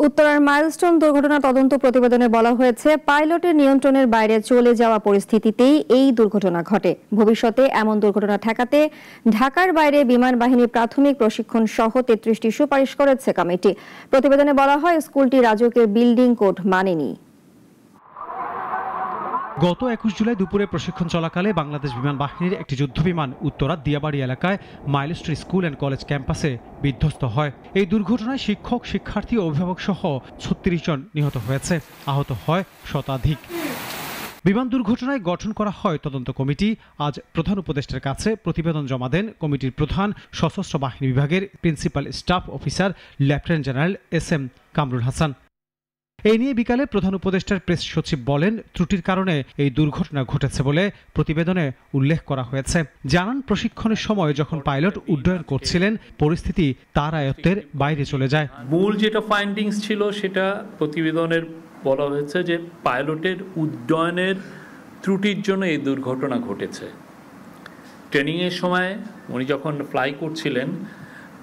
উত্তরার মাইলস্টোন দুর্ঘটনা তদন্ত প্রতিবেদনে বলা হয়েছে, পাইলটের নিয়ন্ত্রণের বাইরে চলে যাওয়া পরিস্থিতিতেই এই দুর্ঘটনা ঘটে। ভবিষ্যতে এমন দুর্ঘটনা ঠেকাতে ঢাকার বাইরে বিমান বাহিনীর প্রাথমিক প্রশিক্ষণ সহ ৩৩টি সুপারিশ করেছে কমিটি। প্রতিবেদনে বলা হয়, স্কুলটি রাজুকের বিল্ডিং কোড মানেনি। গত ২১ জুলাই দুপুরে প্রশিক্ষণ চলাকালে বাংলাদেশ বিমান বাহিনীর একটি যুদ্ধবিমান উত্তরার দিয়াবাড়ি এলাকায় মাইলস্টোন স্কুল অ্যান্ড কলেজ ক্যাম্পাসে বিধ্বস্ত হয়। এই দুর্ঘটনায় শিক্ষক, শিক্ষার্থী ও অভিভাবক সহ ৩৬ জন নিহত হয়েছে, আহত হয় শতাধিক। বিমান দুর্ঘটনায় গঠন করা হয় তদন্ত কমিটি। আজ প্রধান উপদেষ্টার কাছে প্রতিবেদন জমা দেন কমিটির প্রধান, সশস্ত্র বাহিনী বিভাগের principal staff officer lieutenant general SM Kamrul Hasan. এই নিয়ে বিকালে প্রধান উপদেষ্টার প্রেস সচিব বলেন, ত্রুটির কারণে এই দুর্ঘটনা ঘটেছে বলে প্রতিবেদনে উল্লেখ করা হয়েছে। জানান, প্রশিক্ষণের সময় যখন পাইলট উড্ডয়ন করছিলেন, পরিস্থিতি তার আয়ত্তের বাইরে চলে যায়। মূল যেটা ফাইন্ডিংস ছিল সেটা প্রতিবেদনের বলা হয়েছে যে পাইলটের উড্ডয়নের ত্রুটির জন্য এই দুর্ঘটনা ঘটেছে। ট্রেনিংয়ের সময় উনি যখন ফ্লাই করছিলেন,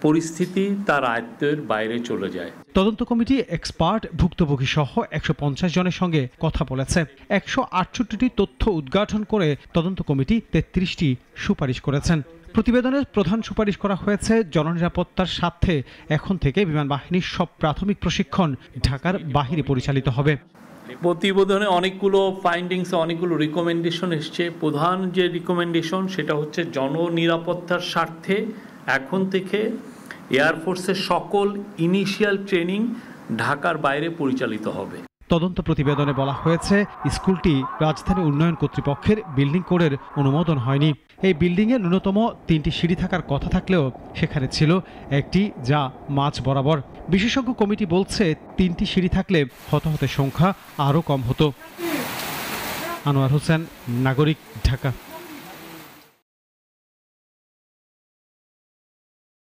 পরিস্থিতি তার আয়ত্তের বাইরে চলে যায়। তদন্ত কমিটি এক্সপার্ট, ভুক্তভোগী সহ ১৫০ জনের সঙ্গে কথা বলেছে। ১৬৮টি তথ্য উদ্ঘাটন করে তদন্ত কমিটি ৩৩টি সুপারিশ করেছেন। প্রতিবেদনের প্রধান সুপারিশ করা হয়েছে, জননিরাপত্তার স্বার্থে এখন থেকে বিমান বাহিনীর সব প্রাথমিক প্রশিক্ষণ ঢাকার বাহিরে পরিচালিত হবে। প্রতিবেদনে অনেকগুলো ফাইন্ডিংস, অনেকগুলো রিকমেন্ডেশন এসছে। প্রধান যে রিকমেন্ডেশন সেটা হচ্ছে, জননিরাপত্তার স্বার্থে এখন থেকে এয়ারফোর্সের সকল ইনিশিয়াল ট্রেনিং ঢাকার বাইরে পরিচালিত হবে। তদন্ত প্রতিবেদনে বলা হয়েছে, স্কুলটি রাজধানী উন্নয়ন কর্তৃপক্ষের বিল্ডিং কোডের অনুমোদন হয়নি। এই বিল্ডিংয়ে ন্যূনতম 3টি সিঁড়ি থাকার কথা থাকলেও সেখানে ছিল একটি, যা মাঝ বরাবর। বিশেষজ্ঞ কমিটি বলছে, 3টি সিঁড়ি থাকলে হতাহতের সংখ্যা আরও কম হতো। আনোয়ার হোসেন, নাগরিক, ঢাকা।